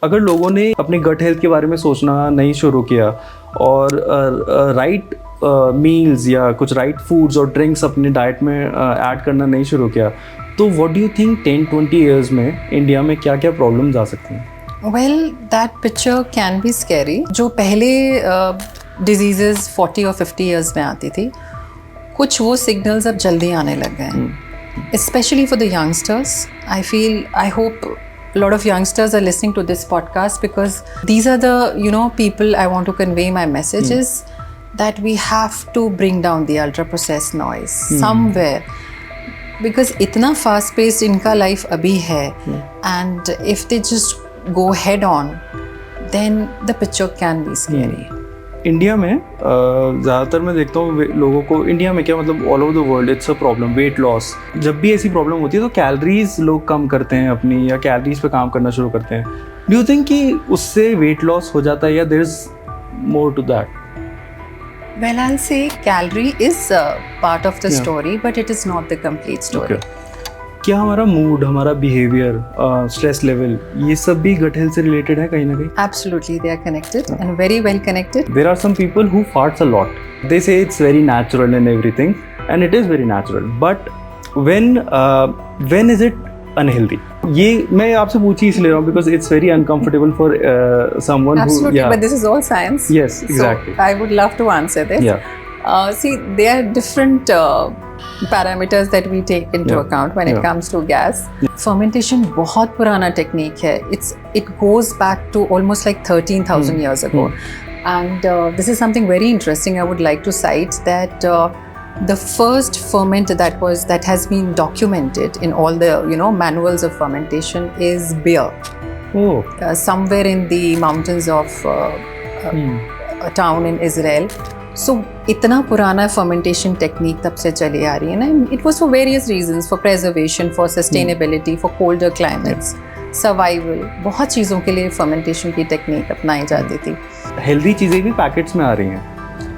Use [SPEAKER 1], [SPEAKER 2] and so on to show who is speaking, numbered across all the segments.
[SPEAKER 1] अगर लोगों ने अपने गट हेल्थ के बारे में सोचना नहीं शुरू किया और राइट मील्स या कुछ राइट फूड्स और ड्रिंक्स अपने डाइट में ऐड करना नहीं शुरू किया, तो what do you think 10-20 years में इंडिया में क्या क्या प्रॉब्लम्स आ सकती हैं?
[SPEAKER 2] Well, that picture can be scary. जो पहले diseases 40 और 50 years में आती थी, कुछ वो signals अब जल्दी आने लग गए हैं. Especially for the youngsters. I hope a lot of youngsters are listening to this podcast because these are the, people I want to convey my messages that we have to bring down the ultra processed noise somewhere. Because इतना fast paced इनका life अभी है and if they just go head on, then the picture can be scary.
[SPEAKER 1] India में ज़्यादातर मैं देखता हूँ लोगों को, इंडिया में क्या मतलब all over the world it's a problem, weight loss. जब भी ऐसी प्रॉब्लम होती है तो कैलोरीज लोग कम करते हैं अपनी, या कैलोरीज पे काम करना शुरू करते हैं. डू यू थिंक कि उससे वेट लॉस हो जाता है या there is more to that?
[SPEAKER 2] Well, I'll say calorie is part of the story, but it is not the complete story.
[SPEAKER 1] Okay. क्या हमारा मूड, हमारा बिहेवियर, स्ट्रेस लेवल, ये सब भी गट हेल्थ से रिलेटेड है कहीं ना कहीं?
[SPEAKER 2] Absolutely, they are connected and very well connected.
[SPEAKER 1] There are some people who farts a lot. They say it's very natural and everything, and it is very natural. But when is it unhealthy? ये मैं आपसे पूछी इसलिए रहा हूँ because it's very uncomfortable for someone
[SPEAKER 2] Absolutely,
[SPEAKER 1] who.
[SPEAKER 2] but this is all science.
[SPEAKER 1] Yes, exactly.
[SPEAKER 2] So I would love to answer this.
[SPEAKER 1] Yeah.
[SPEAKER 2] See, there are different parameters that we take into account when it comes to gas. Fermentation बहुत पुराना technique है. It goes back to almost like 13,000 years ago. And this is something very interesting I would like to cite, that the first ferment that has been documented in all the manuals of fermentation is beer.
[SPEAKER 1] Oh.
[SPEAKER 2] Somewhere in the mountains of a town in Israel. So इतना पुराना fermentation technique तब से चली आ रही है ना. It was for various reasons, for preservation, for sustainability, for colder climates, survival. बहुत चीज़ों के लिए fermentation की technique अपनाई जाती थी.
[SPEAKER 1] हेल्दी चीज़ें भी पैकेट्स में आ रही हैं,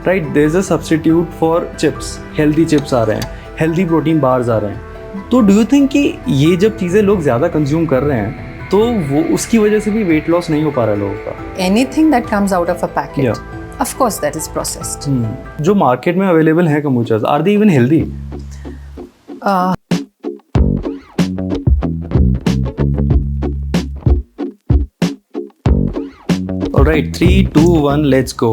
[SPEAKER 1] right? There is a substitute for chips, healthy chips आ रहे हैं, हेल्दी प्रोटीन बार्स आ रहे हैं. तो डू यू थिंक कि ये जब चीज़ें लोग ज़्यादा कंज्यूम कर रहे हैं तो वो उसकी वजह से भी वेट लॉस नहीं हो पा रहा है लोगों का?
[SPEAKER 2] Anything that comes out of a packet, of course that is processed.
[SPEAKER 1] जो मार्केट में अवेलेबल है kombuchas, are they even healthy? Alright, 3, 2, 1, let's go.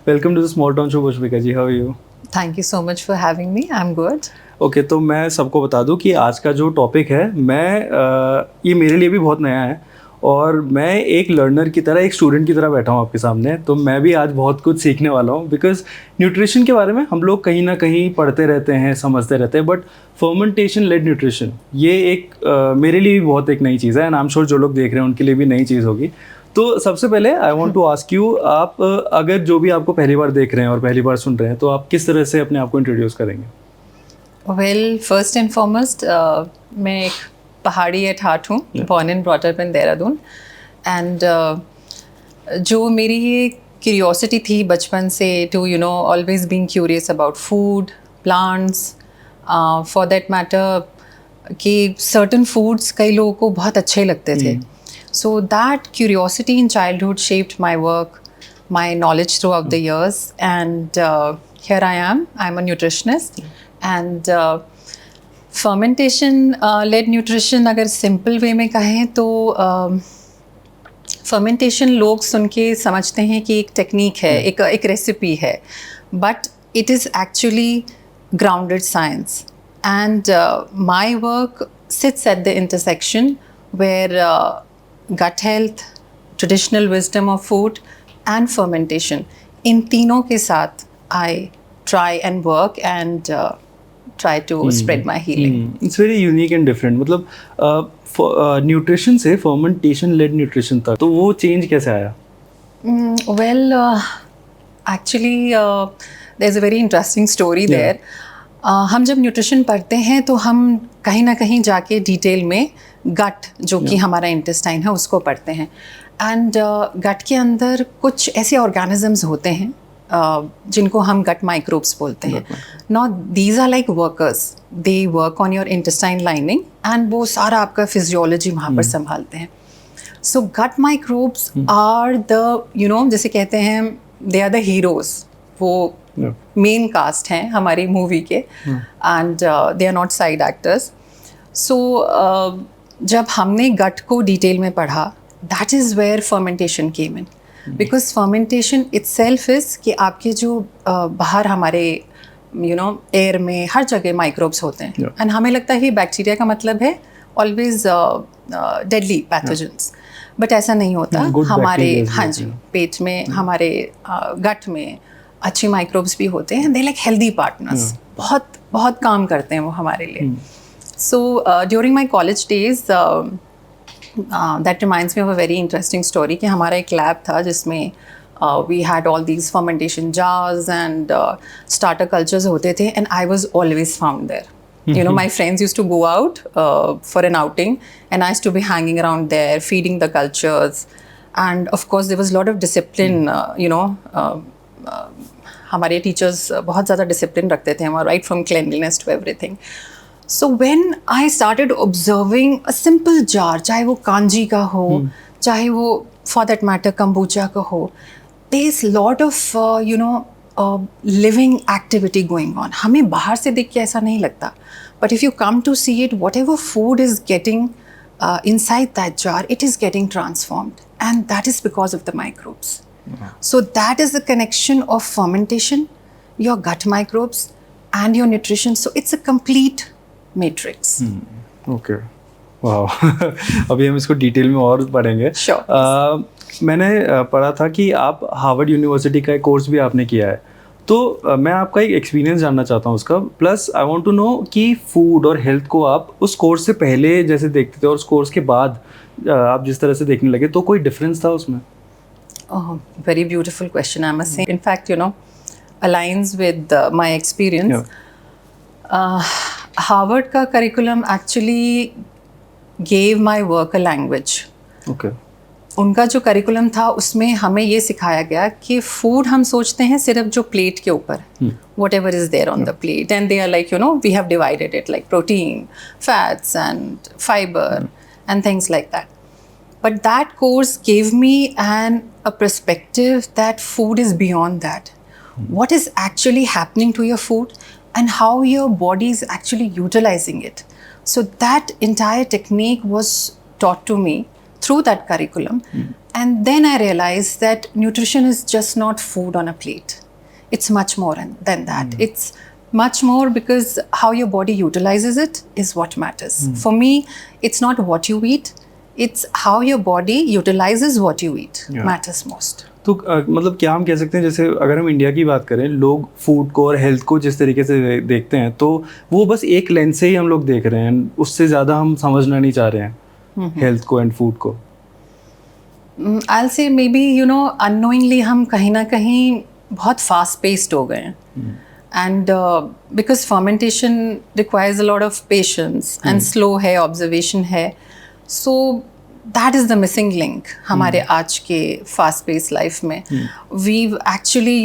[SPEAKER 1] Welcome to the Small Town Show, Pushpika ji. How are you?
[SPEAKER 2] Thank you so much for having me. I'm good.
[SPEAKER 1] Okay, तो मैं सबको बता दूं कि आज का जो टॉपिक है, ये मेरे लिए भी बहुत नया है और मैं एक लर्नर की तरह, एक स्टूडेंट की तरह बैठा हूँ आपके सामने. तो मैं भी आज बहुत कुछ सीखने वाला हूँ बिकॉज न्यूट्रिशन के बारे में हम लोग कहीं ना कहीं पढ़ते रहते हैं, समझते रहते हैं, बट फर्मेंटेशन लेड न्यूट्रिशन ये एक मेरे लिए भी बहुत एक नई चीज़ है एंड आई एम श्योर जो लोग देख रहे हैं उनके लिए भी नई चीज़ होगी. तो सबसे पहले I want to ask you, आप अगर जो भी आपको पहली बार देख रहे हैं और पहली बार सुन रहे हैं तो आप किस तरह से अपने आप को इंट्रोड्यूस करेंगे?
[SPEAKER 2] Well, first and foremost, मैं एक पहाड़ी एट हार्ट हूँ, born and brought up in Dehradun. And जो मेरी ये क्यूरियोसिटी थी बचपन से to always being curious about food, plants, for that matter कि certain foods कई लोगों को बहुत अच्छे लगते थे. So that curiosity in childhood shaped my work, my knowledge throughout the years, and here I am. I'm a nutritionist, and fermentation led nutrition अगर simple way में कहें तो fermentation लोग सुन के समझते हैं कि एक टेक्निक है, एक रेसिपी है, but it is actually grounded science, and my work sits at the intersection where gut health, traditional wisdom of food and fermentation, इन तीनों के साथ I try and work and try to spread my healing.
[SPEAKER 1] It's very unique and different. मतलब nutrition से fermentation lead nutrition तक, तो वो change कैसे आया?
[SPEAKER 2] Well, actually there's a very interesting story there. हम जब न्यूट्रिशन पढ़ते हैं तो हम कहीं ना कहीं जाके डिटेल में गट जो कि हमारा इंटेस्टाइन है उसको पढ़ते हैं. एंड गट के अंदर कुछ ऐसे ऑर्गेनिजम्स होते हैं जिनको हम गट माइक्रोब्स बोलते हैं. Not these are like workers, they work on your intestine lining and वो सारा आपका फिजियोलॉजी वहाँ पर संभालते हैं. So gut microbes are the जैसे कहते हैं दे आर द हीरोज, वो मेन कास्ट हैं हमारी मूवी के, and they are not side actors. So जब हमने गट को डिटेल में पढ़ा, that is where fermentation came in, because fermentation itself is कि आपके जो बाहर हमारे एयर में हर जगह माइक्रोब्स होते हैं, एंड हमें लगता है कि बैक्टीरिया का मतलब है ऑलवेज डेडली पैथोजेंस, बट ऐसा नहीं होता. हमारे हाँ जी पेट में हमारे गट में अच्छे माइक्रोब्स भी होते हैं, दे लाइक हेल्दी पार्टनर्स, बहुत बहुत काम करते हैं वो हमारे लिए. So during my college days that reminds me of a very interesting story कि हमारा एक लैब था जिसमें we had all these fermentation jars and starter cultures होते थे, and I was always found there. My friends used to go out for an outing, and I used to be hanging around there, feeding the cultures. And of course, there was a lot of discipline. हमारे teachers बहुत ज़्यादा discipline रखते थे, right from cleanliness to everything. So when I started observing a simple jar, चाहे वो कांजी का हो, चाहे वो for that matter kombucha का हो, there is lot of living activity going on. हमें बाहर से देख के ऐसा नहीं लगता, but if you come to see it, whatever food is getting inside that jar, it is getting transformed, and that is because of the microbes. So that is the connection of fermentation, your gut microbes, and your nutrition. So it's a complete matrix.
[SPEAKER 1] Okay. वाह अभी हम इसको detail में और पढ़ेंगे.
[SPEAKER 2] Sure.
[SPEAKER 1] मैंने पढ़ा था कि आप हार्वर्ड यूनिवर्सिटी का एक कोर्स भी आपने किया है, तो मैं आपका एक एक्सपीरियंस जानना चाहता हूँ उसका. Plus I want to know कि फूड और हेल्थ को आप उस कोर्स से पहले जैसे देखते थे और उस कोर्स के बाद आप जिस तरह से देखने लगे, तो कोई डिफरेंस था उसमें?
[SPEAKER 2] Very beautiful question, I must say. In fact, aligns with my experience. Harvard का curriculum actually gave my work a language.
[SPEAKER 1] Okay.
[SPEAKER 2] उनका जो करिकुलम था उसमें हमें ये सिखाया गया कि फूड हम सोचते हैं सिर्फ जो प्लेट के ऊपर, whatever is there on the plate, and they are like we have divided it like protein, fats and fibre and things like that. But that course give me an a perspective that food is beyond that. What is actually happening to your food and how your body is actually utilizing it. So that entire technique was taught to me through that curriculum. And then I realized that nutrition is just not food on a plate. It's much more than that. It's much more because how your body utilizes it is what matters. For me, it's not what you eat, it's how your body utilizes what you eat matters most.
[SPEAKER 1] तो मतलब क्या हम कह सकते हैं, जैसे अगर हम इंडिया की बात करें, लोग फूड को और हेल्थ को जिस तरीके से देखते हैं, तो वो बस एक लेंस से ही हम लोग देख रहे हैं, उससे ज़्यादा हम समझना नहीं चाह रहे हैं हेल्थ को एंड फूड को.
[SPEAKER 2] I'll say maybe unknowingly हम कहीं ना कहीं बहुत फास्ट पेस्ड हो गए हैं, and because fermentation requires a lot of patience and slow है, observation है, so that is the missing link हमारे आज के fast paced life में. We've actually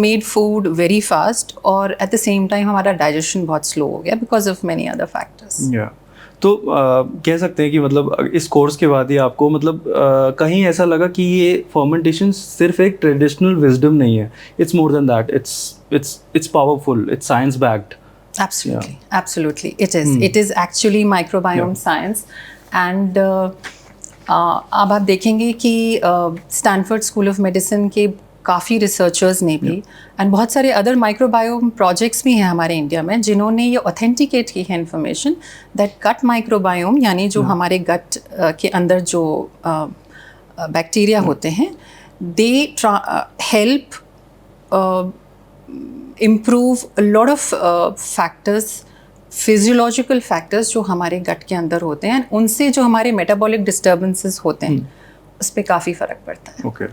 [SPEAKER 2] made food very fast, और at the same time हमारा digestion बहुत slow हो गया because of many other factors.
[SPEAKER 1] तो कह सकते हैं कि मतलब इस कोर्स के बाद ही आपको मतलब कहीं ऐसा लगा कि ये फर्मेंटेशन सिर्फ एक ट्रेडिशनल विजडम नहीं है, it's more than that, it's powerful, it's science backed.
[SPEAKER 2] Absolutely, it is actually microbiome science. And अब आप देखेंगे कि स्टैनफोर्ड स्कूल ऑफ मेडिसिन के काफ़ी रिसर्चर्स ने भी एंड बहुत सारे अदर माइक्रोबायोम प्रोजेक्ट्स भी हैं हमारे इंडिया में, जिन्होंने ये ऑथेंटिकेट की है इन्फॉर्मेशन दैट गट माइक्रोबायोम, यानी जो हमारे गट के अंदर जो बैक्टीरिया होते हैं, they help improve a lot of factors, physiological factors जो हमारे गट के अंदर होते हैं, उनसे जो हमारे मेटाबॉलिक डिस्टर्बेंसेस होते हैं उस पर काफ़ी फ़र्क पड़ता है.
[SPEAKER 1] ओके.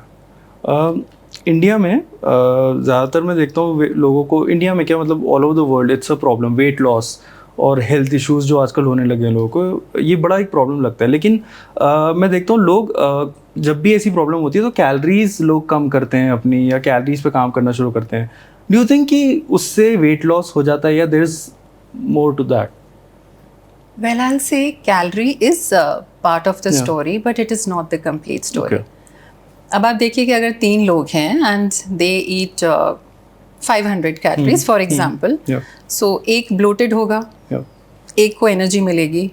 [SPEAKER 1] इंडिया में ज़्यादातर मैं देखता हूँ लोगों को, इंडिया में क्या मतलब all over the world it's a problem, weight loss और हेल्थ इश्यूज़ जो आजकल होने लगे हैं लोगों को, ये बड़ा एक प्रॉब्लम लगता है. लेकिन मैं देखता हूँ लोग जब भी ऐसी प्रॉब्लम होती है तो कैलोरीज लोग कम करते हैं अपनी, या कैलोरीज पे काम करना शुरू करते हैं. डू यू थिंक कि उससे वेट लॉस हो जाता है, या there is more to that?
[SPEAKER 2] Well, I'll say calorie is part of the story, but it is not the complete story.
[SPEAKER 1] Okay.
[SPEAKER 2] अब आप देखिए कि अगर 3 लोग हैं and they eat 500 calories for example,
[SPEAKER 1] Yeah.
[SPEAKER 2] so एक bloated होगा,
[SPEAKER 1] Yeah.
[SPEAKER 2] एक को energy मिलेगी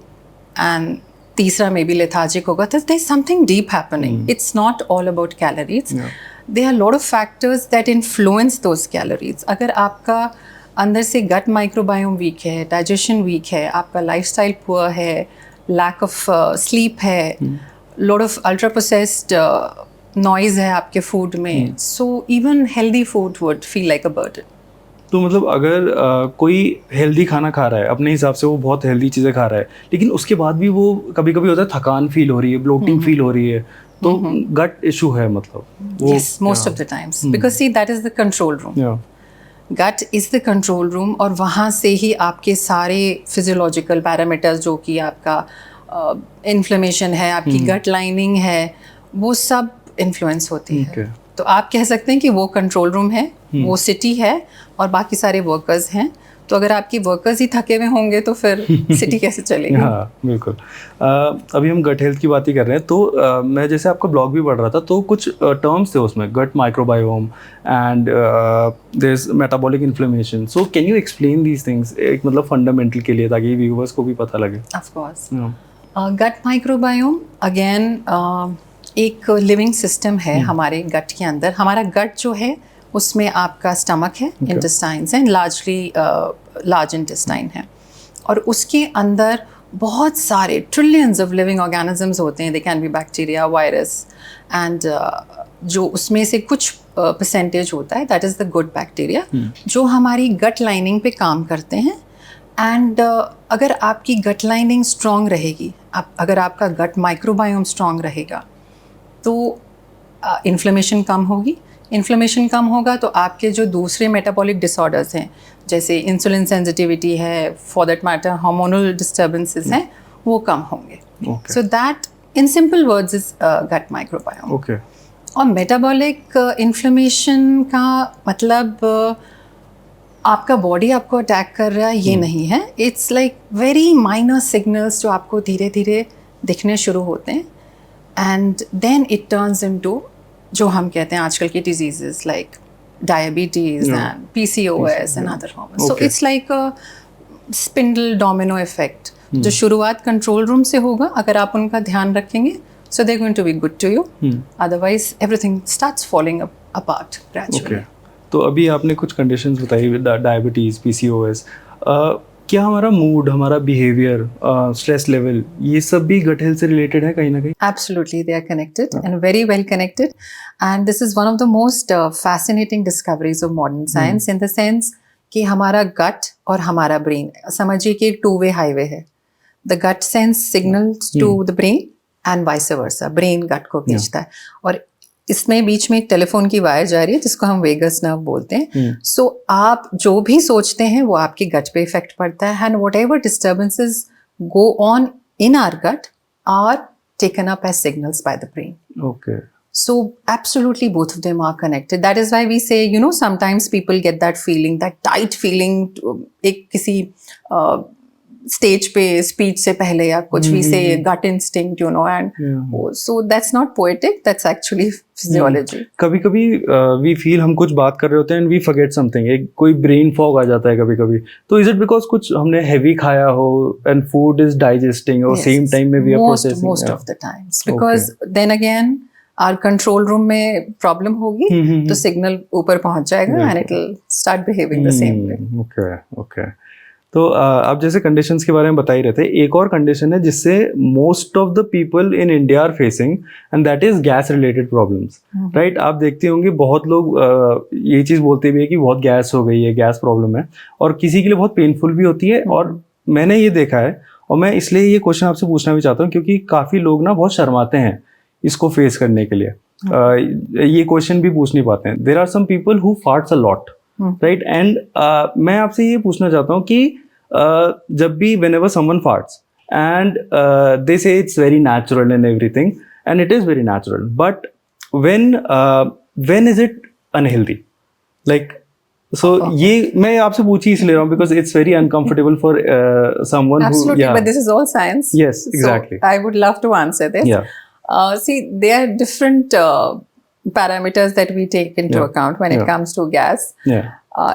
[SPEAKER 2] and तीसरा maybe lethargic होगा. There's something deep happening. It's not all about calories.
[SPEAKER 1] Yeah.
[SPEAKER 2] There are a lot of factors that influence those calories. अगर आपका अंदर से गट माइक्रोबायोम वीक है, डाइजेशन वीक है, आपका लाइफस्टाइल पुअर है, लैक ऑफ स्लीप है, lot of ultra processed noise है आपके फूड में, so even healthy food would feel like a burden.
[SPEAKER 1] तो मतलब अगर कोई हेल्दी खाना खा रहा है, अपने हिसाब से वो बहुत हेल्दी चीज़ें खा रहा है, लेकिन उसके बाद भी वो कभी कभी होता है थकान फील हो रही है, ब्लोटिंग फील हो रही है, तो गट इशू है मतलब वो.
[SPEAKER 2] Yes, most of the times, because see that is the control room.
[SPEAKER 1] Yeah.
[SPEAKER 2] Gut is the control room, और वहाँ से ही आपके सारे फिजियोलॉजिकल पैरामीटर्स, जो कि आपका इन्फ्लेमेशन है, आपकी गट लाइनिंग है, वो सब इन्फ्लुएंस होती है.
[SPEAKER 1] Okay.
[SPEAKER 2] तो आप कह सकते हैं कि वो कंट्रोल रूम है, वो सिटी है, और बाकी सारे वर्कर्स हैं. तो अगर आपकी वर्कर्स ही थके हुए होंगे तो फिर सिटी कैसे चलेगी?
[SPEAKER 1] हाँ बिल्कुल. अभी हम गट हेल्थ की बात ही कर रहे हैं, तो मैं जैसे आपका ब्लॉग भी पढ़ रहा था, तो कुछ टर्म्स थे उसमें, gut microbiome and there is metabolic inflammation. So can you explain these things, एक मतलब फंडामेंटल के लिए, ताकि व्यूअर्स को भी पता लगे.
[SPEAKER 2] Of course. Gut microbiome again एक लिविंग सिस्टम है हमारे गट के अंदर. हमारा गट जो है उसमें आपका स्टमक है, इंटेस्टाइन्स हैं, लार्जली लार्ज इंटेस्टाइन है, और उसके अंदर बहुत सारे ट्रिलियंस ऑफ लिविंग ऑर्गेनिजम्स होते हैं. They can be bacteria, virus, and जो उसमें से कुछ परसेंटेज होता है, that is the good bacteria, जो हमारी गट लाइनिंग पे काम करते हैं. एंड अगर आपकी गट लाइनिंग स्ट्रॉन्ग रहेगी, अगर आपका गट माइक्रोबायोम स्ट्रॉन्ग रहेगा, तो इन्फ्लेमेशन कम होगी. इन्फ्लेमेशन कम होगा तो आपके जो दूसरे मेटाबॉलिक डिसऑर्डर्स हैं, जैसे इंसुलिन सेंसिटिविटी है, for that matter hormonal disturbances हैं, वो कम होंगे. So that in simple words is gut microbiome.
[SPEAKER 1] Okay.
[SPEAKER 2] और मेटाबॉलिक इन्फ्लेमेशन का मतलब आपका बॉडी आपको अटैक कर रहा है ये नहीं है. It's like very minor signals जो आपको धीरे धीरे दिखने शुरू होते हैं, and then it turns into जो हम कहते हैं आजकल की diseases like diabetes and PCOS and other hormones. So it's like a spindle domino effect, जो शुरुआत कंट्रोल रूम से होगा. अगर आप उनका ध्यान रखेंगे, so they're going to be good to you. Otherwise everything starts falling apart gradually.
[SPEAKER 1] Okay. तो अभी आपने कुछ कंडीशंस बताई, डायबिटीज़, PCOS. क्या हमारा मूड, हमारा बिहेवियर, स्ट्रेस लेवल, ये सब भी गट हेल्थ से रिलेटेड है कहीं ना कहीं?
[SPEAKER 2] Absolutely, they are connected and very well connected. And this is one of the most fascinating discoveries of modern science in the sense कि हमारा गट और हमारा ब्रेन, समझिए कि एक टू वे हाईवे है. The gut sense signals to the brain and vice versa, brain gut को भेजता है, और इसमें बीच में एक टेलीफोन की वायर जा रही है जिसको हम वेगस नर्व बोलते हैं. सो आप जो भी सोचते हैं वो आपके गट पे इफेक्ट पड़ता है, and whatever disturbances go on in our gut are taken up as signals by the brain.
[SPEAKER 1] Okay.
[SPEAKER 2] So absolutely both of them are connected. That is why we say, you know, sometimes people get that feeling, that tight feeling, एक किसी stage पे speech से पहले या कुछ भी से gut instinct, you know, and so that's not poetic, that's actually physiology.
[SPEAKER 1] कभी कभी we feel हम कुछ बात कर रहे होते हैं and we forget something, एक कोई brain fog आ जाता है कभी कभी. तो is it because कुछ हमने heavy खाया हो and food is digesting और same time में we are processing?
[SPEAKER 2] Most of the times, because then again our control room में प्रॉब्लम होगी तो सिग्नल ऊपर पहुंच जाएगा and it will start behaving the same way.
[SPEAKER 1] Okay. तो आप जैसे कंडीशंस के बारे में बता ही रहे थे, एक और कंडीशन है जिससे most of the people in India are facing, and that is gas related problems. Right, आप देखते होंगे बहुत लोग ये चीज़ बोलते भी है कि बहुत गैस हो गई है, गैस प्रॉब्लम है, और किसी के लिए बहुत पेनफुल भी होती है. और मैंने ये देखा है, और मैं इसलिए ये क्वेश्चन आपसे पूछना भी चाहता हूँ क्योंकि काफ़ी लोग ना बहुत शर्माते हैं इसको फेस करने के लिए. ये क्वेश्चन भी पूछ नहीं पाते हैं. There are some people who farts a lot, right, and मैं आपसे ये पूछना चाहता हूँ कि जब भी whenever someone farts and they say it's very natural and everything, and it is very natural, but when is it unhealthy? Like So ये मैं आपसे पूछी इसलिए रहा हूँ because it's very uncomfortable for someone
[SPEAKER 2] Absolutely,
[SPEAKER 1] who
[SPEAKER 2] but this is all science.
[SPEAKER 1] Yes, exactly.
[SPEAKER 2] So I would love to answer this.
[SPEAKER 1] Yeah.
[SPEAKER 2] See, there are different parameters that we take into account when it comes to gas.
[SPEAKER 1] Yeah.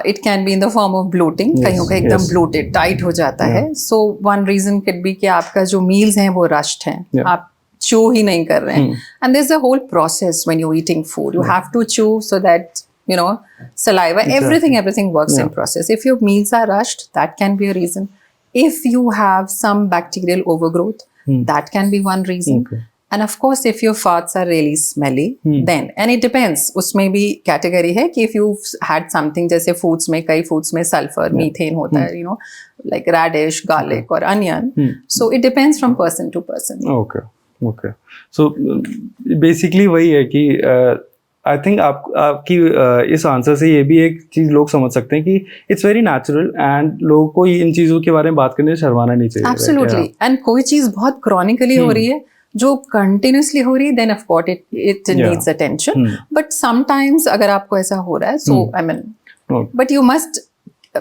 [SPEAKER 2] It can be in the form of bloating. कईयों का एकदम bloated, tight हो जाता है. So one reason could be कि आपका जो meals हैं वो rushed हैं. आप chew ही नहीं कर रहे हैं. And there's a whole process when you're eating food. You have to chew so that you know, saliva, everything works in process. If your meals are rushed, that can be a reason. If you have some bacterial overgrowth, that can be one reason.
[SPEAKER 1] Okay.
[SPEAKER 2] And of course, if your farts are really smelly, then, and it depends, उसमें भी category है कि if you've had something, जैसे foods में, कई foods में sulfur, methane होता है, you know, like radish, garlic or onion. So it depends from person to person.
[SPEAKER 1] Okay. So basically वही है कि आई थिंक आपकी इस आंसर से ये भी एक चीज़ लोग समझ सकते हैं कि इट्स वेरी नेचुरल एंड लोगों को इन चीज़ों के बारे में बात करने से शर्माना नहीं चाहिए.
[SPEAKER 2] एब्सोल्युटली. एंड कोई चीज़ बहुत क्रॉनिकली हो रही है, जो कंटिन्यूसली हो रही है, then of course it needs attention. But sometimes अगर आपको ऐसा हो रहा है, so I mean, but you must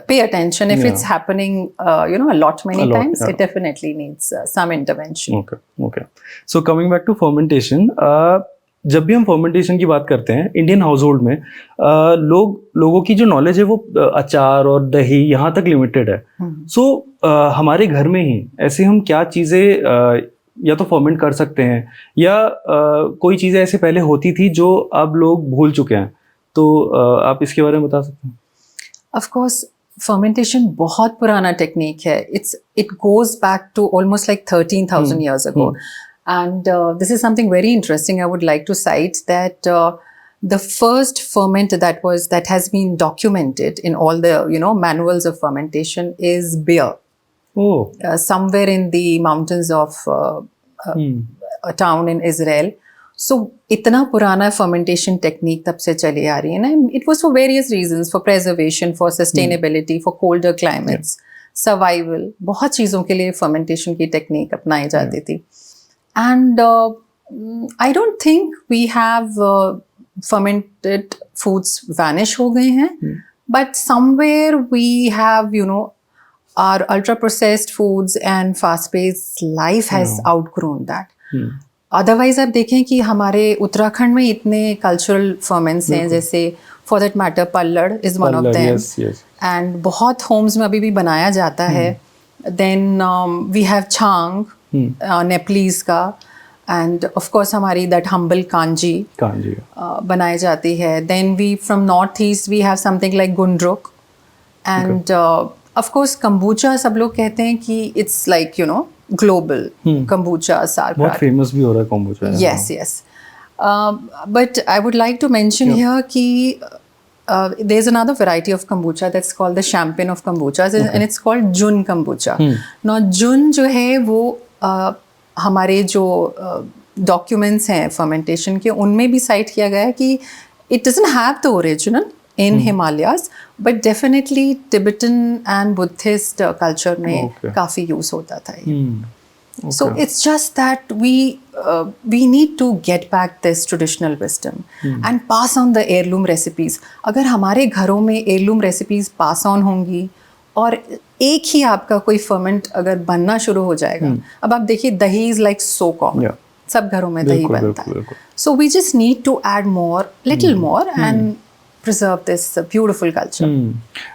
[SPEAKER 2] pay attention if it's happening you know, a lot times. It definitely needs some intervention.
[SPEAKER 1] Okay. So coming back to fermentation, जब भी हम fermentation की बात करते हैं इंडियन हाउस होल्ड में, लोगों की जो नॉलेज है वो अचार और दही यहाँ तक लिमिटेड है. सो हमारे घर में ही ऐसे हम क्या चीज़ें या तो फर्मेंट कर सकते हैं या कोई चीज़ें ऐसे पहले होती थी जो अब लोग भूल चुके हैं, तो आप इसके बारे में बता सकते हैं?
[SPEAKER 2] Of course, fermentation बहुत पुराना टेक्निक है. It goes back to almost like 13,000 years ago. And this is something very interesting I would like to cite, that the first ferment that has been documented in all the, you know, manuals of fermentation is beer. Somewhere in the mountains of a town in Israel. So इतना पुराना fermentation technique तब से चली आ रही है ना. It was for various reasons, for preservation, for sustainability, for colder climates, survival. बहुत चीज़ों के लिए fermentation की technique अपनाई जाती थी. And I don't think we have fermented foods vanish हो गए हैं, but somewhere we have, you know, our ultra processed foods and fast paced life has outgrown that. Otherwise आप देखें कि हमारे उत्तराखंड में इतने cultural ferments हैं, जैसे for that matter पल्लड़ is one of them. And बहुत homes में अभी भी बनाया जाता है. Then we have छांग, Nepalese का, and of course हमारी that humble kanji बनाई जाती है. Then we from northeast we have something like gundruk, and of course kombucha सब लोग कहते हैं कि it's like, you know, global. Kombucha, sauerkraut,
[SPEAKER 1] बहुत famous भी हो रहा है kombucha.
[SPEAKER 2] Yes. But I would like to mention here कि there's another variety of kombucha that's called the champagne of kombuchas, and it's called Jun kombucha. Now Jun जो है वो हमारे जो डॉक्यूमेंट्स हैं फर्मेंटेशन के, उनमें भी साइट किया गया है कि it doesn't have the original in Himalayas, but definitely Tibetan and Buddhist culture में काफ़ी यूज़ होता था ये. So it's just that we need to get back this traditional wisdom and pass on the heirloom recipes. अगर हमारे घरों में heirloom recipes pass on होंगी और एक ही आपका कोई फर्मेंट अगर बनना शुरू हो जाएगा. अब आप देखिए दही इज लाइक सो कॉमन, सब घरों में दही बनता है. So we just need to add more, little more, and preserve this beautiful culture.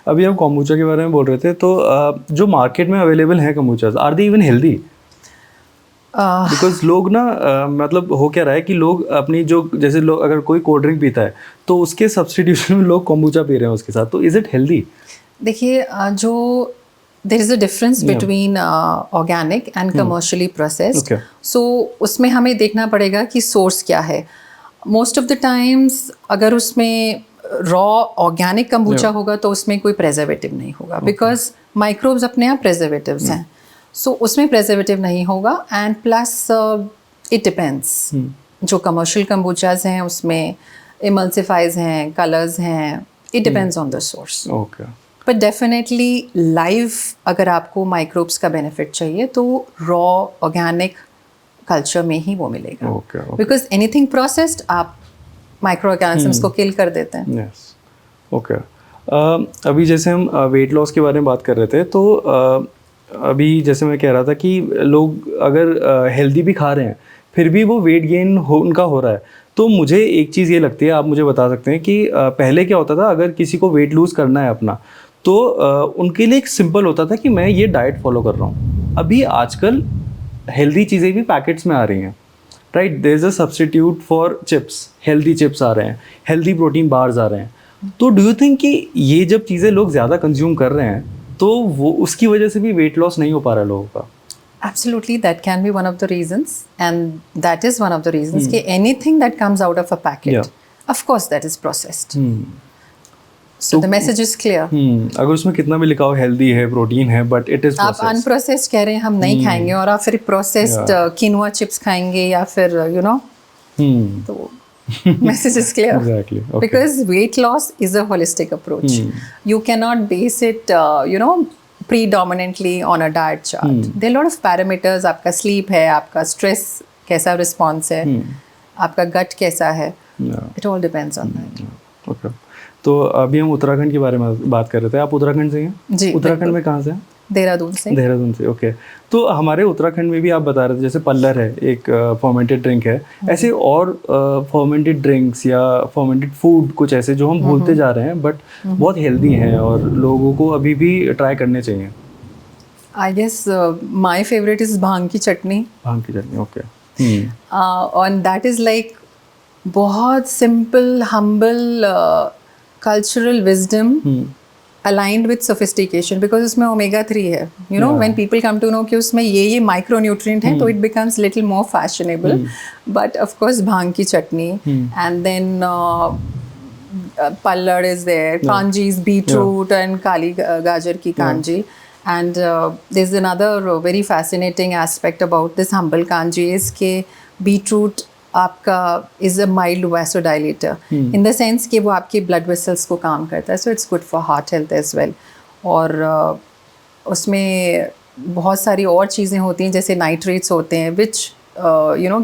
[SPEAKER 1] अभी हम kombucha के बारे में बोल रहे थे, तो जो मार्केट में अवेलेबल है kombuchas, are they even healthy? Because लोग ना मतलब हो क्या रहा है कि लोग अपनी जो, जैसे लोग अगर कोई कोल्ड ड्रिंक पीता है तो उसके सब्सटीट्यूशन में लोग kombucha पी रहे हैं उसके साथ, तो इज इट हेल्दी?
[SPEAKER 2] देखिए जो there is a difference between organic and commercially processed. So उसमें हमें देखना पड़ेगा कि source क्या है. Most of the times अगर उसमें raw organic kombucha होगा तो उसमें कोई preservative नहीं होगा, because microbes अपने आप preservatives हैं. So उसमें preservative नहीं होगा, and plus it depends. जो commercial kombuchas हैं उसमें emulsifiers हैं, colors हैं. It depends on the source. But definitely live अगर आपको microbes का benefit चाहिए तो raw organic culture में ही वो मिलेगा. Because anything processed आप microorganisms को kill कर देते हैं.
[SPEAKER 1] Yes. Okay. अभी जैसे हम वेट लॉस के बारे में बात कर रहे थे, तो अभी जैसे मैं कह रहा था कि लोग अगर हेल्दी भी खा रहे हैं फिर भी वो वेट गेन उनका हो रहा है। तो मुझे एक चीज़ ये लगती है, आप मुझे बता सकते हैं कि पहले क्या होता था, अगर किसी को वेट लूज़ करना है अपना, तो उनके लिए एक सिंपल होता था कि मैं ये डाइट फॉलो कर रहा हूँ। अभी आजकल हेल्दी चीज़ें भी पैकेट्स में आ रही हैं, right? There is a substitute for chips, healthy chips आ रहे हैं, हेल्दी प्रोटीन बार्स आ रहे हैं। तो डू यू थिंक कि ये जब चीज़ें लोग ज़्यादा कंज्यूम कर रहे हैं तो वो उसकी वजह से भी वेट लॉस नहीं हो पा रहा है लोगों का?
[SPEAKER 2] Absolutely, that can be one of the reasons, and that is one of the reasons कि anything that comes out of a packet,
[SPEAKER 1] Yeah.
[SPEAKER 2] of course that is processed. So the message is clear.
[SPEAKER 1] अगर उसमें कितना भी लिखा हो healthy है, protein है, but it is
[SPEAKER 2] आप अनप्रोसेस्ड कह रहे हैं हम नहीं खाएंगे, और आप फिर प्रोसेस्ड किनोआ चिप्स खाएंगे या फिर तो message is clear.
[SPEAKER 1] Exactly. Okay.
[SPEAKER 2] Because weight loss is a holistic approach. You cannot base it predominantly on a diet chart. There are a lot of parameters. आपका sleep है, आपका stress कैसा response है, आपका gut कैसा है. It all depends on that.
[SPEAKER 1] Okay. तो अभी हम उत्तराखंड के बारे में बात कर रहे थे। आप उत्तराखंड से हैं?
[SPEAKER 2] जी,
[SPEAKER 1] उत्तराखंड में कहाँ से हैं?
[SPEAKER 2] देहरादून से।
[SPEAKER 1] देहरादून से, ओके। तो हमारे उत्तराखंड में भी आप बता रहे थे जैसे पल्लर है, एक फर्मेंटेड ड्रिंक है, ऐसे और फर्मेंटेड ड्रिंक्स या फर्मेंटेड फूड कुछ ऐसे जो हम भूलते जा रहे हैं बट बहुत हेल्दी हैं और लोगों को अभी भी ट्राई करने चाहिए।
[SPEAKER 2] I guess my favorite is भांग की चटनी।
[SPEAKER 1] भांग की चटनी, okay.
[SPEAKER 2] And that is like बहुत simple, humble, cultural wisdom aligned with sophistication, because उसमें omega 3 है. You know, when people come to know कि उसमें ये micronutrient है, तो it becomes little more fashionable. But of course भांग की चटनी, and then pallad is there, kanji's beetroot and kali gajar की kanji. And there's another very fascinating aspect about this humble kanji is कि beetroot आपका is a mild vasodilator in the sense कि वो आपके blood vessels को काम करता है, so it's good for heart health as well. और उसमें बहुत सारी और चीज़ें होती हैं जैसे nitrates होते हैं which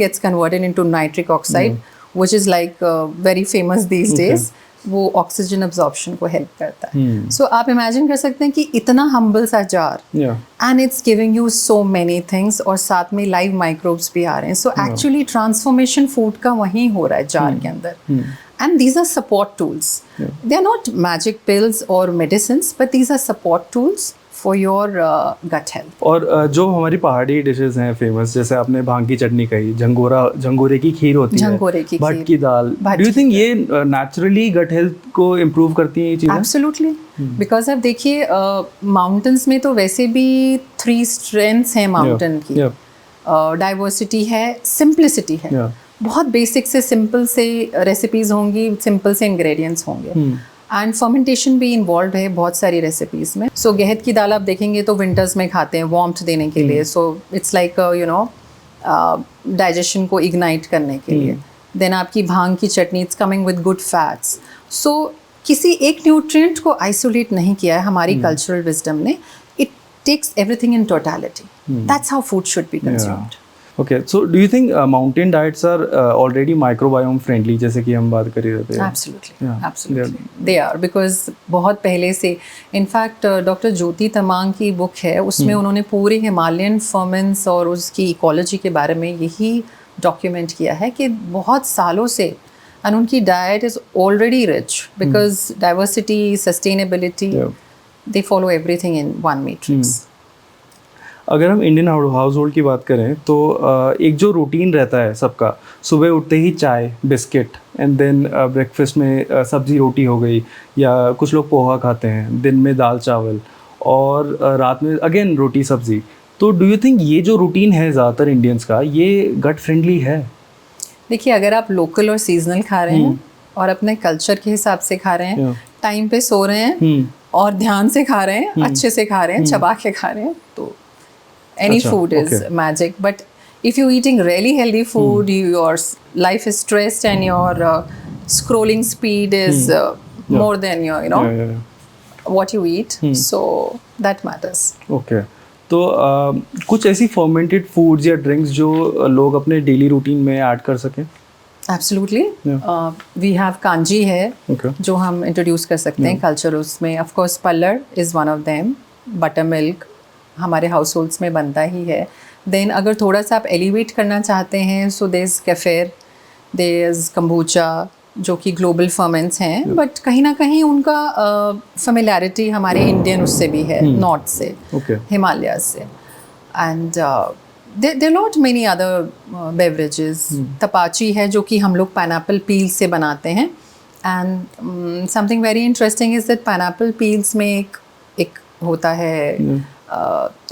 [SPEAKER 2] gets converted into nitric oxide which is like very famous these days. वो ऑक्सीजन अब्जॉर्प्शन को हेल्प करता है. सो आप इमेजिन कर सकते हैं कि इतना हम्बल सा jar and it's giving you so many things, और साथ में लाइव माइक्रोब्स भी आ रहे हैं. सो एक्चुअली ट्रांसफॉर्मेशन फूड का वहीं हो रहा है जार के अंदर. And these are support tools. They are not magic pills और medicines, but these are support tools for your gut health. और
[SPEAKER 1] जो हमारी पहाड़ी डिशेस हैं फेमस, जैसे आपने भांग की चटनी कही, झंगोरे की खीर होती है, भट की दाल, डू यू थिंक ये नेचुरली गट हेल्थ को इम्प्रूव करती हैं ये चीज़ें?
[SPEAKER 2] एब्सोल्युटली, बिकॉज अब देखिए माउंटेन्स में तो वैसे भी 3 स्ट्रेंथ्स हैं माउंटेन की. डाइवर्सिटी है, सिंप्लिसिटी है. बहुत बेसिक से सिंपल से रेसिपीज होंगी, सिंपल से इंग्रेडिएंट्स होंगे, एंड फर्मेंटेशन भी इन्वॉल्व है बहुत सारी रेसिपीज में. सो गेहत की दाल आप देखेंगे तो विंटर्स में खाते हैं वार्मथ देने के लिए. सो इट्स लाइक डाइजेशन को इग्नाइट करने के लिए. देन आपकी भांग की chutney, it's coming with good fats. So किसी एक न्यूट्रिएंट को आइसोलेट नहीं किया है हमारी कल्चरल विजडम ने. It takes everything in totality. That's how food should be consumed.
[SPEAKER 1] Okay, so do you think mountain diets are already microbiome friendly, जैसे कि हम बात कर रहे थे?
[SPEAKER 2] Absolutely, absolutely. They are, because बहुत पहले से, in fact, डॉक्टर ज्योति तमांग की बुक है, उसमें उन्होंने पूरे हिमालयन फर्मेंट्स और उसकी इकोलॉजी के बारे में यही डॉक्यूमेंट किया है कि बहुत सालों से, and उनकी diet is already rich because diversity, sustainability, they follow everything in one matrix.
[SPEAKER 1] अगर हम इंडियन हाउस होल्ड की बात करें तो एक जो रूटीन रहता है सबका, सुबह उठते ही चाय, बिस्किट, एंड देन ब्रेकफास्ट में सब्ज़ी रोटी हो गई, या कुछ लोग पोहा खाते हैं, दिन में दाल चावल, और रात में अगेन रोटी सब्ज़ी. तो डू यू थिंक ये जो रूटीन है ज़्यादातर इंडियंस का, ये गट फ्रेंडली है?
[SPEAKER 2] देखिए, अगर आप लोकल और सीजनल खा रहे हैं और अपने कल्चर के हिसाब से खा रहे हैं, टाइम पे सो रहे हैं और ध्यान से खा रहे हैं, अच्छे से खा रहे हैं, चबा के खा रहे हैं, तो any food is magic. But if you're eating really healthy food, your life is stressed and your scrolling speed is more than your what you eat. So that matters.
[SPEAKER 1] Okay. तो कुछ ऐसी फर्मेंटेड फूड्स या drinks जो लोग अपने daily routine में add कर सकें?
[SPEAKER 2] एब्सोल्युटली वी हैव कांजी है
[SPEAKER 1] Okay.
[SPEAKER 2] जो हम इंट्रोड्यूस कर सकते हैं कल्चर उसमें. ऑफ कोर्स पल्लड़ is one of them. Butter milk हमारे हाउस होल्ड्स में बनता ही है. देन अगर थोड़ा सा आप एलिवेट करना चाहते हैं so there is kefir, there is kombucha जो कि ग्लोबल फर्मेंट्स हैं बट कहीं ना कहीं उनका फेमिलियरिटी हमारे इंडियन उससे भी है, नॉर्थ से,
[SPEAKER 1] Okay.
[SPEAKER 2] हिमालय से. And there are not many other beverages. तपाची है जो कि हम लोग पाइनएप्पल पील से बनाते हैं. And something very interesting is that pineapple peels में एक होता है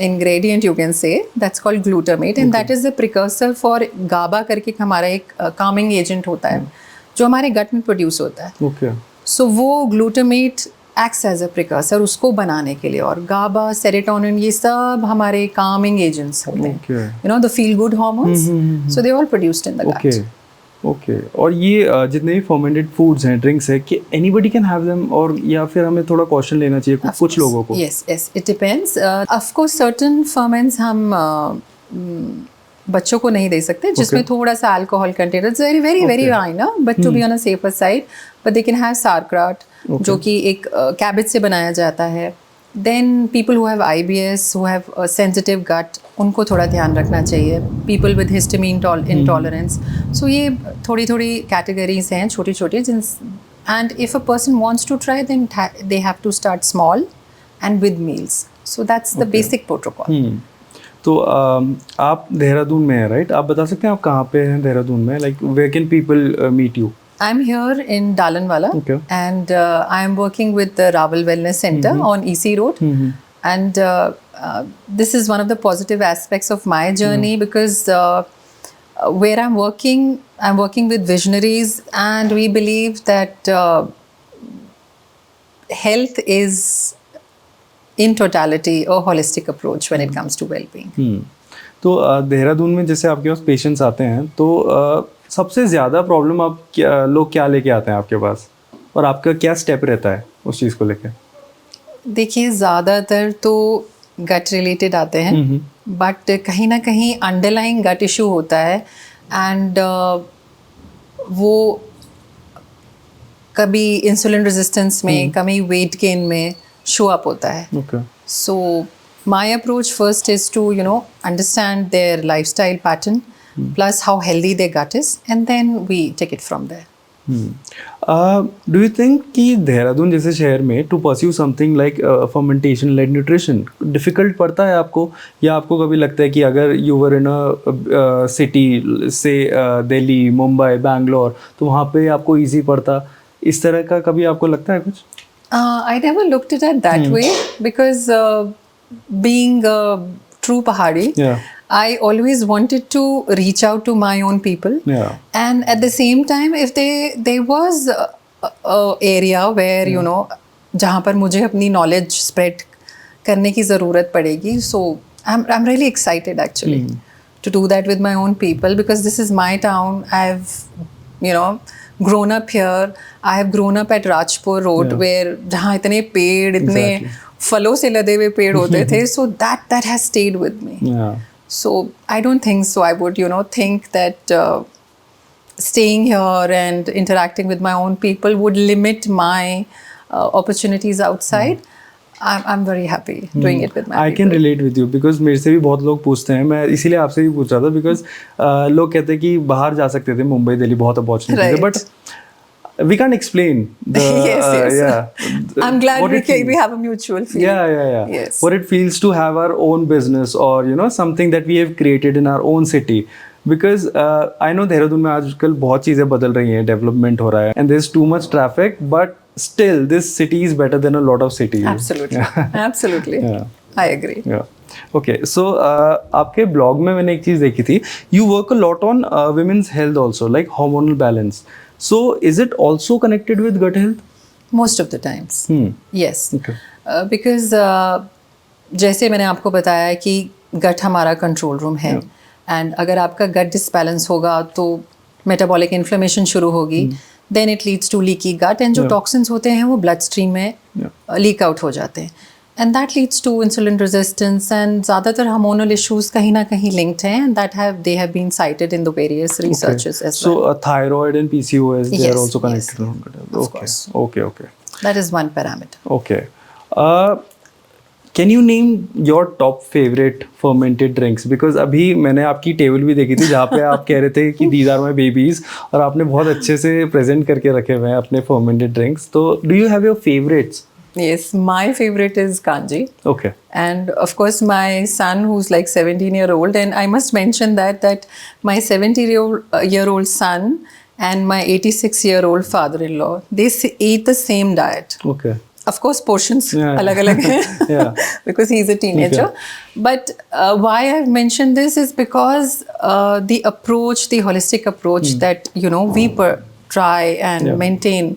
[SPEAKER 2] ingredient you can say that's called glutamate and that is the precursor for GABA करके हमारा एक calming agent होता है जो हमारे गट में प्रोड्यूस होता है.
[SPEAKER 1] Okay.
[SPEAKER 2] सो वो glutamate acts as a precursor उसको बनाने के लिए. और गाबा, सेरोटोनिन ये सब हमारे कामिंग एजेंट्स होते हैं.
[SPEAKER 1] Okay.
[SPEAKER 2] You know the feel good hormones. So they all produced in the
[SPEAKER 1] okay
[SPEAKER 2] gut.
[SPEAKER 1] Okay. और ये जितने भी फर्मेंटेड फूड्स हैं, ड्रिंक्स है, कि एनीबडी कैन हैव देम और या फिर हमें थोड़ा कॉशन लेना चाहिए कुछ लोगों को?
[SPEAKER 2] Yes yes it depends. Of course certain ferments हम बच्चों को नहीं दे सकते जिसमें थोड़ा सा alcohol content. It's very very very minor but to be on a safer side. But they can have sauerkraut जो कि एक कैबेज से बनाया जाता है. Then people who have IBS, who have sensitive gut, उनको थोड़ा ध्यान रखना चाहिए. People with histamine intolerance. So ये थोड़ी थोड़ी कैटेगरीज हैं छोटी छोटी जिन. And if a person wants to try then they have to start small and with meals. So that's the basic protocol.
[SPEAKER 1] तो आप देहरादून में हैं, राइट? आप बता सकते हैं आप कहाँ पे हैं देहरादून में? Like where can people meet you?
[SPEAKER 2] I'm here in Dalanwala.
[SPEAKER 1] Okay.
[SPEAKER 2] And I am working with the Raval Wellness Center on EC Road. And this is one of the positive aspects of my journey because where I'm working with visionaries and we believe that health is in totality a holistic approach when it comes to well-being.
[SPEAKER 1] तो देहरादून में जैसे आपके पास patients आते हैं तो सबसे ज़्यादा problem आप लोग क्या लेके आते हैं आपके पास और आपका क्या स्टेप रहता है उस चीज़ को लेके?
[SPEAKER 2] देखिए ज़्यादातर तो गट रिलेटेड आते हैं बट कहीं ना कहीं अंडरलाइंग गट इशू होता है. एंड वो कभी इंसुलिन रेजिस्टेंस में, कभी वेट गेन में शो अप होता है. सो my approach first is to understand their lifestyle pattern plus how healthy their gut is and then we take it from there.
[SPEAKER 1] Do you think कि देहरादून जैसे शहर में to pursue something like fermentation led nutrition difficult पड़ता है आपको, या आपको कभी लगता है कि अगर you were in a city से दिल्ली, मुंबई, बैंगलोर, तो वहाँ पे आपको easy पड़ता, इस तरह का कभी आपको लगता है कुछ?
[SPEAKER 2] I never looked at it that way because being a true Pahadi, I always wanted to reach out to my own people. And at the same time, if there was a area where जहाँ पर मुझे अपनी knowledge spread करने की ज़रूरत पड़ेगी, so I'm really excited actually to do that with my own people because this is my town. I've grown up here. I have grown up at Rajpur Road where जहाँ इतने पेड़, इतने फलों से लदे हुए पेड़ होते थे. So that has stayed with me. So I don't think so. I would think that staying here and interacting with my own people would limit my opportunities outside. I'm very happy doing it with my people.
[SPEAKER 1] I can relate with you because मेरे से भी बहुत लोग पूछते हैं. मैं इसीलिए आपसे भी पूछ रहा था because लोग कहते हैं कि बाहर जा सकते थे, मुंबई, दिल्ली, बहुत अपॉर्चुनिटी है, but we can't explain the
[SPEAKER 2] yes. I'm glad we have a mutual feeling. Yes.
[SPEAKER 1] What it feels to have our own business or something that we have created in our own city. Because I know Dehradun में आजकल बहुत चीज़ें बदल रही हैं, development हो रहा है, and there's too much traffic, but still this city is better than a lot of cities.
[SPEAKER 2] Absolutely. I agree.
[SPEAKER 1] Okay, so आपके blog में मैंने एक चीज़ देखी थी. You work a lot on women's health also, like hormonal balance. So is it also connected with gut health?
[SPEAKER 2] Most of the times. Yes.
[SPEAKER 1] Okay.
[SPEAKER 2] Because जैसे मैंने आपको बताया कि गट हमारा कंट्रोल रूम है एंड अगर आपका गट डिसबैलेंस होगा तो मेटाबॉलिक इन्फ्लेमेशन शुरू होगी. Then it leads to leaky gut and जो टॉक्सिन्स होते हैं वो ब्लड स्ट्रीम में लीक आउट हो जाते हैं. and that leads to insulin resistance, and ज़्यादातर hormonal issues कहीं ना कहीं linked हैं, and that they have been cited in the various researches as
[SPEAKER 1] So
[SPEAKER 2] well.
[SPEAKER 1] thyroid and PCOS, they are
[SPEAKER 2] Yes,
[SPEAKER 1] also
[SPEAKER 2] yes,
[SPEAKER 1] connected.
[SPEAKER 2] of
[SPEAKER 1] Okay,
[SPEAKER 2] course.
[SPEAKER 1] okay.
[SPEAKER 2] That is one parameter.
[SPEAKER 1] Okay. Can you name your top favorite fermented drinks? Because अभी मैंने आपकी table भी देखी थी जहाँ पे आप कह रहे थे कि these are my babies, और आपने बहुत अच्छे से प्रेजेंट करके रखे हुए हैं अपने fermented drinks. तो do you have your favorites?
[SPEAKER 2] Yes, my favorite is Kanji.
[SPEAKER 1] Okay.
[SPEAKER 2] And of course, my son, who's like 17-year-old, and I must mention that my 70-year-old son and my 86-year-old father-in-law, they eat the same diet.
[SPEAKER 1] Okay.
[SPEAKER 2] Of course, portions
[SPEAKER 1] Yeah.
[SPEAKER 2] alag-alag hai,
[SPEAKER 1] Yeah.
[SPEAKER 2] because he's a teenager. But why I've mentioned this is because the approach, the holistic approach that we try and maintain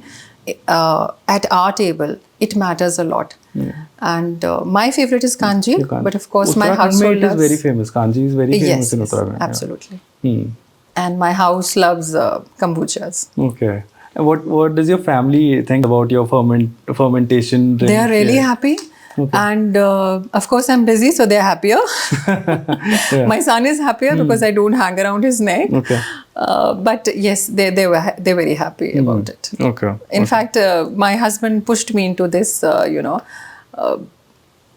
[SPEAKER 2] at our table, it matters a lot. And my favorite is Kanji, but of course my household
[SPEAKER 1] it is
[SPEAKER 2] loves.
[SPEAKER 1] very famous. Kanji is very famous in
[SPEAKER 2] Yes,
[SPEAKER 1] Uttarakhand.
[SPEAKER 2] absolutely.
[SPEAKER 1] Yeah.
[SPEAKER 2] And my house loves kombuchas.
[SPEAKER 1] Okay. And what does your family think about your fermentation drink?
[SPEAKER 2] They are really happy. And of course, I'm busy, so they're happier. My son is happier because I don't hang around his neck.
[SPEAKER 1] Okay.
[SPEAKER 2] But yes, they're very happy about it.
[SPEAKER 1] Okay.
[SPEAKER 2] In fact, my husband pushed me into this,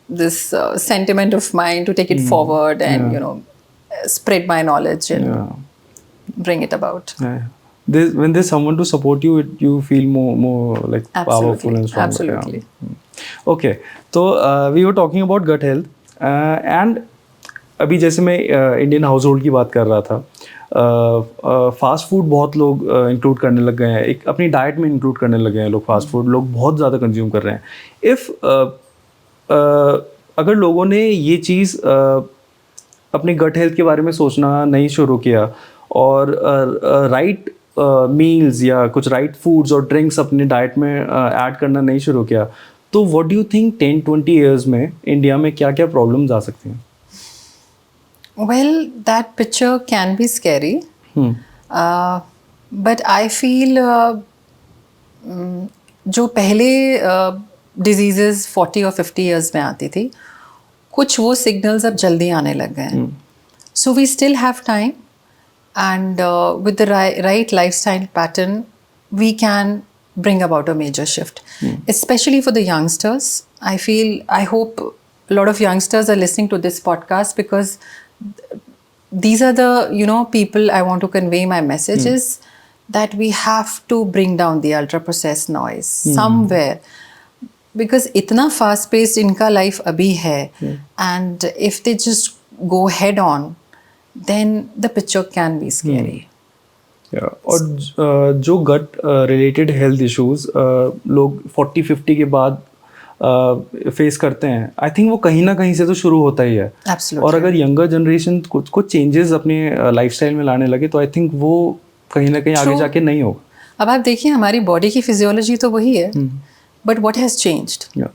[SPEAKER 2] this sentiment of mine to take it forward and spread my knowledge and bring it about.
[SPEAKER 1] Yeah. When there's someone to support you, you feel more like powerful and strong.
[SPEAKER 2] Absolutely.
[SPEAKER 1] Okay. So we were talking about gut health and अभी जैसे मैं Indian house hold की बात कर रहा था, fast food बहुत लोग इंक्लूड करने लग गए हैं, एक अपनी डाइट में इंक्लूड करने लग गए हैं लोग, फास्ट फूड लोग बहुत ज़्यादा कंज्यूम कर रहे हैं. अगर लोगों ने ये चीज़ अपने गट हेल्थ के बारे में सोचना नहीं शुरू किया और राइट मील्स या कुछ राइट फूड्स और ड्रिंक्स अपने डाइट में ऐड करना नहीं शुरू किया, तो what do you think 10-20 years में इंडिया में क्या क्या प्रॉब्लम्स आ सकती हैं?
[SPEAKER 2] Well, that picture can be scary, but I feel जो पहले diseases 40 or 50 years में आती थी, कुछ वो signals अब जल्दी आने लग गए हैं. So we still have time, and with the right lifestyle pattern, we can bring about a major shift, especially for the youngsters. I hope a lot of youngsters are listening to this podcast because these are the people I want to convey my messages that we have to bring down the ultra processed noise somewhere, because itna fast paced inka life abhi hai, and if they just go head on, then the picture can be scary.
[SPEAKER 1] और जो गट related health issues लोग 40-50 के बाद face करते हैं, I think वो कहीं ना कहीं से तो शुरू होता ही है.
[SPEAKER 2] Absolutely.
[SPEAKER 1] और अगर यंगर जनरेशन कुछ चेंजेस अपने लाइफस्टाइल में लाने लगे तो आई थिंक वो कहीं ना कहीं आगे जाके नहीं होगा.
[SPEAKER 2] अब आप देखिए, हमारी बॉडी की फिजियोलॉजी तो वही है, but what has changed?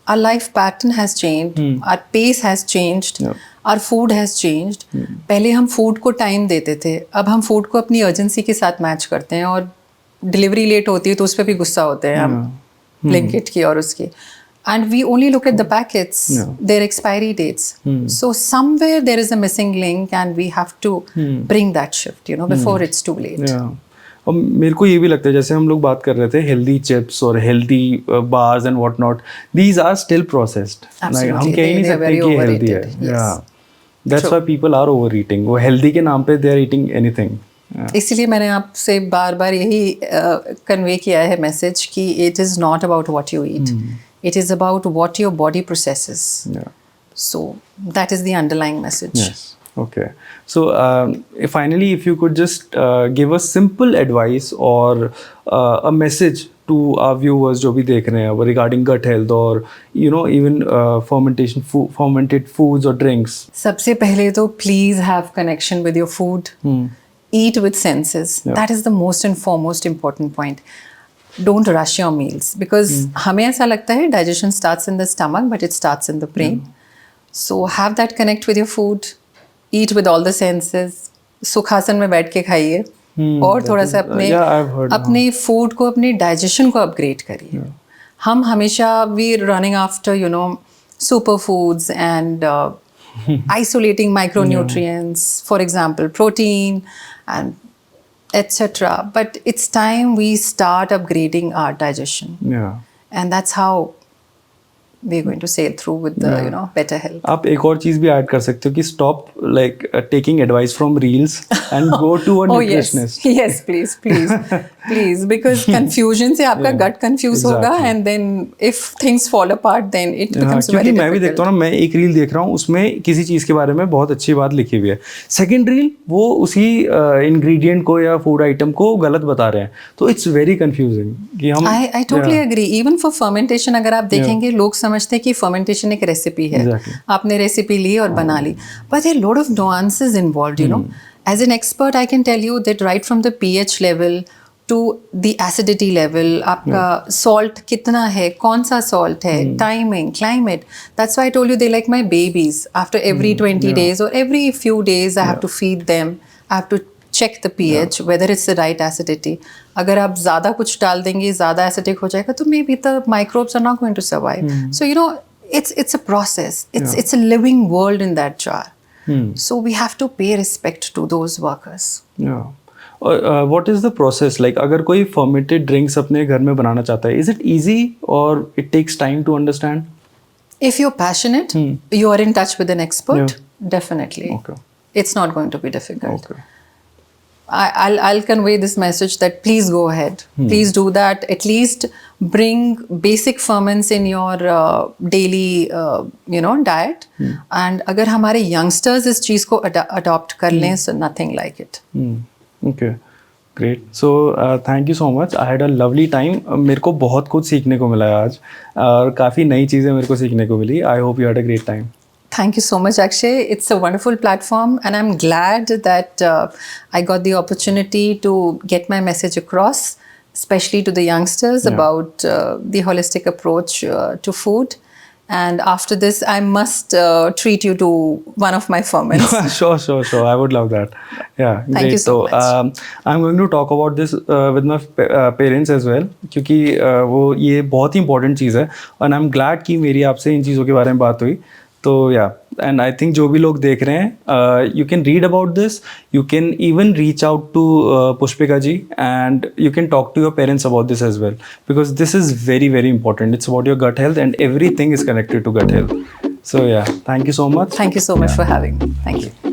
[SPEAKER 2] Our life pattern has changed, our pace has changed, our food has changed. पहले हम फूड को टाइम देते थे, अब हम फूड को अपनी अर्जेंसी के साथ मैच करते हैं, और डिलीवरी लेट होती है तो उस पर भी गुस्सा होते हैं हम, ब्लिंकिट की और उसकी. And we only look at the packets, their expiry dates. So somewhere there is a missing link, and we have to bring that shift, before it's too late.
[SPEAKER 1] और मेरे को ये भी लगता है, जैसे हम लोग बात कर रहे थे हेल्दी चिप्स और healthy bars and what not, these are still processed. हम कह ही नहीं सकते कि हेल्दी है. That's why people are over eating. वो हेल्दी के नाम पे दे आर ईटिंग एनीथिंग.
[SPEAKER 2] इसलिए मैंने आपसे बार बार यही कन्वे किया है मैसेज कि it is not about what you eat, it is about what your body processes. So that is the underlying message.
[SPEAKER 1] Yes. Okay. So finally, if you could just give us simple advice or a message to our viewers जो भी देख रहे हैं regarding gut health or even fermented foods or drinks.
[SPEAKER 2] सबसे पहले तो please have connection with your food. Eat with senses. That is the most and foremost important point. Don't rush your meals, because हमें ऐसा लगता है digestion starts in the stomach, but it starts in the brain. So have that connect with your food. Eat with all the senses. सुखासन में बैठ के खाइए, और थोड़ा सा अपने फूड को, अपने डाइजेशन को अपग्रेड करिए. हम हमेशा we running after superfoods and isolating micronutrients, for example, protein and etc. But it's time we start upgrading our digestion,
[SPEAKER 1] Yeah.
[SPEAKER 2] and that's how we're going to sail through with the better health.
[SPEAKER 1] आप एक और चीज़ भी add कर सकते हो कि stop like taking advice from reels and go to a
[SPEAKER 2] Oh yes,
[SPEAKER 1] nutritionist.
[SPEAKER 2] yes, please, because confusion से आपका gut confuse होगा,
[SPEAKER 1] Exactly.
[SPEAKER 2] and then if things fall apart, then it
[SPEAKER 1] हाँ,
[SPEAKER 2] becomes
[SPEAKER 1] क्योंकि
[SPEAKER 2] very
[SPEAKER 1] मैं भी देखता हूँ ना, मैं एक रील देख रहा हूँ, उसमें किसी चीज़ के बारे में बहुत अच्छी बात लिखी हुई है, सेकंड रील वो उसी इंग्रेडिएंट को या फूड आइटम को गलत बता रहे हैं, तो इट्स वेरी कंफ्यूजिंग कि हम
[SPEAKER 2] I totally agree. Even for fermentation, अगर आप देखेंगे, लोग समझते हैं कि fermentation एक रेसिपी है.
[SPEAKER 1] Exactly.
[SPEAKER 2] आपने रेसिपी ली और बना ली. But there are a lot of nuances involved, you know. As an expert, I can tell you that right from the pH level to the acidity level, आपका salt कितना है, कौन सा salt है, timing, climate. That's why I told you they like my babies. After every 20 days or every few days, I have to feed them. I have to check the pH, whether it's the right acidity. अगर आप ज़्यादा कुछ डाल देंगे, ज़्यादा acidic हो जाएगा, तो maybe the microbes are not going to survive. So you know, it's a process. It's a living world in that jar. So we have to pay respect to those workers.
[SPEAKER 1] Yeah. What is the process like? अगर कोई fermented drinks अपने घर में बनाना चाहता है, is it easy or it takes time to understand?
[SPEAKER 2] If you're passionate, you are in touch with an expert, definitely.
[SPEAKER 1] Okay.
[SPEAKER 2] It's not going to be difficult.
[SPEAKER 1] Okay.
[SPEAKER 2] I'll convey this message that please go ahead. Please do that. At least bring basic ferments in your daily, diet. And अगर हमारे youngsters इस चीज़ को adopt कर लें, so nothing like it.
[SPEAKER 1] Okay. Great. So thank you so much. I had a lovely time. मेरे को बहुत कुछ सीखने को मिला है आज, और काफ़ी नई चीज़ें मेरे को सीखने को मिली. I hope you had a great time.
[SPEAKER 2] Thank you so much, Akshay. It's a wonderful platform, and I'm glad that I got the opportunity to get my message across, especially to the youngsters, about the holistic approach to food. And after this, I must treat you to one of my ferments.
[SPEAKER 1] Sure. I would love that. Yeah.
[SPEAKER 2] Thank
[SPEAKER 1] great.
[SPEAKER 2] you so much.
[SPEAKER 1] I'm going to talk about this with my parents as well, क्योंकि वो ये बहुत ही important चीज़ है, and I'm glad कि मेरी आपसे इन चीज़ों के बारे में बात हुई. तो and I think जो भी लोग देख रहे हैं, you can read about this, you can even reach out to Pushpika ji, and you can talk to your parents about this as well, because this is very, very important. It's about your gut health, and everything is connected to gut health. So yeah, thank you so much.
[SPEAKER 2] Thank you so much for having me. Thank you.